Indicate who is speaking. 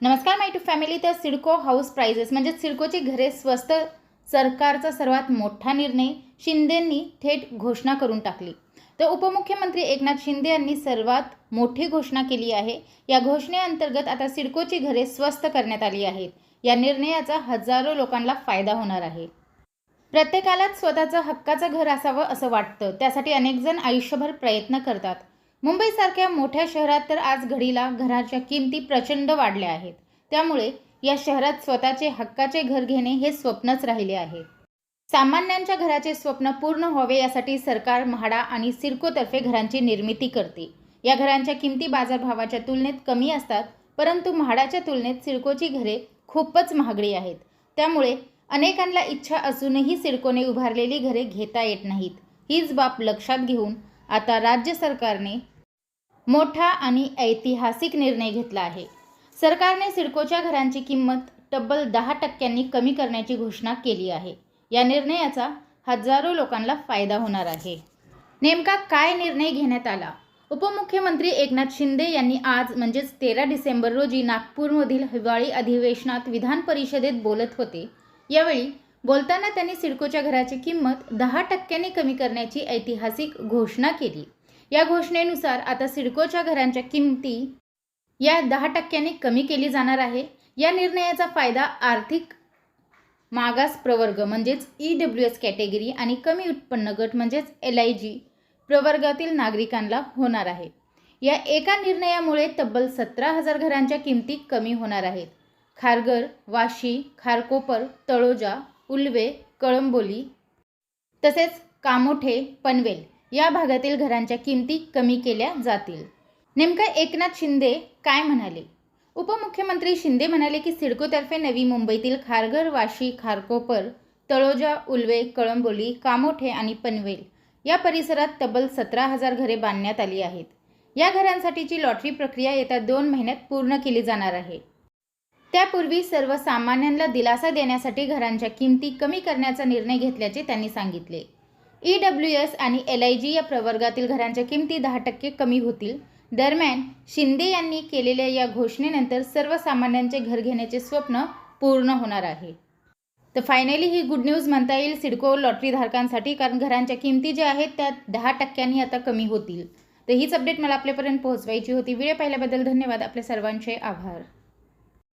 Speaker 1: नमस्कार माय to family. तर CIDCO house prices म्हणजे सिडकोची घरे स्वस्त सरकारचा सर्वात मोठा निर्णय शिंदेंनी थेट घोषणा करून टाकली. तर उपमुख्यमंत्री एकनाथ शिंदे यांनी सर्वात मोठी घोषणा केली आहे. या घोषणेअंतर्गत आता सिडकोची घरे स्वस्त करण्यात आली आहेत. या निर्णयाचा हजारो लोकांना फायदा होणार आहे. प्रत्येकालाच स्वतःचं हक्काचं घर असावं असं वाटतं. त्यासाठी अनेक जण आयुष्यभर प्रयत्न करतात. मुंबईसारख्या मोठ्या शहरात तर आज घडीला घराच्या किमती प्रचंड वाढल्या आहेत. त्यामुळे या शहरात स्वतःचे हक्काचे घर घेणे हे स्वप्नच राहिले आहे. सामान्यांच्या घराचे स्वप्न पूर्ण व्हावे यासाठी सरकार म्हाडा आणि सिडकोतर्फे घरांची निर्मिती करते. या घरांच्या किमती बाजारभावाच्या तुलनेत कमी असतात, परंतु म्हाडाच्या तुलनेत सिडकोची घरे खूपच महागडी आहेत. त्यामुळे अनेकांना इच्छा असूनही सिडकोने उभारलेली घरे घेता येत नाहीत. हीच बाब लक्षात घेऊन आता राज्य सरकारने मोठा आणि ऐतिहासिक निर्णय घेतला आहे. सरकारने सिडकोच्या घरांची किंमत तब्बल 10% कमी करण्याची घोषणा केली आहे. या निर्णयाचा हजारो लोकांना फायदा होणार आहे. नेमका काय निर्णय घेण्यात आला? उपमुख्यमंत्री एकनाथ शिंदे यांनी आज म्हणजेच 13 डिसेंबर रोजी नागपूरमधील हिवाळी अधिवेशनात विधान परिषदेत बोलत होते. यावेळी बोलताना त्यांनी सिडकोच्या घराची किंमत 10% कमी करण्याची ऐतिहासिक घोषणा केली. या घोषणेनुसार आता सिडकोच्या घरांच्या किमती या 10% कमी केली जाणार आहे. या निर्णयाचा फायदा आर्थिक मागास प्रवर्ग म्हणजेच EWS कॅटेगरी आणि कमी उत्पन्न गट म्हणजेच LIG प्रवर्गातील नागरिकांना होणार आहे. या एका निर्णयामुळे तब्बल 17,000 घरांच्या किमती कमी होणार आहेत. खारघर, वाशी, खारकोपर, तळोजा, उल्वे, कळंबोली तसेच कामोठे, पनवेल या भागातील घरांच्या किमती कमी केल्या जातील. नेमकं एकनाथ शिंदे काय म्हणाले? उपमुख्यमंत्री शिंदे म्हणाले की सिडकोतर्फे नवी मुंबईतील खारघर, वाशी, खारकोपर, तळोजा, उल्वे, कळंबोली, कामोठे आणि पनवेल या परिसरात तब्बल 17,000 घरे बांधण्यात आली आहेत. या घरांसाठीची लॉटरी प्रक्रिया येत्या 2 महिन्यात पूर्ण केली जाणार आहे. त्यापूर्वी सर्वसामान्यांना दिलासा देण्यासाठी घरांच्या किमती कमी करण्याचा निर्णय घेतल्याचे त्यांनी सांगितले. EWS आणि LIG या प्रवर्गातील घरांच्या किमती 10% कमी होतील. दरम्यान शिंदे यांनी केलेल्या या घोषणेनंतर सर्वसामान्यांचे घर घेण्याचे स्वप्न पूर्ण होणार आहे. तर फायनली ही गुड न्यूज म्हणता येईल सिडको लॉटरीधारकांसाठी, कारण घरांच्या किमती ज्या आहेत त्या 10% आता कमी होतील. तर हीच अपडेट मला आपल्यापर्यंत पोहोचवायची होती. व्हिडिओ पाहिल्याबद्दल धन्यवाद. आपल्या सर्वांचे आभार.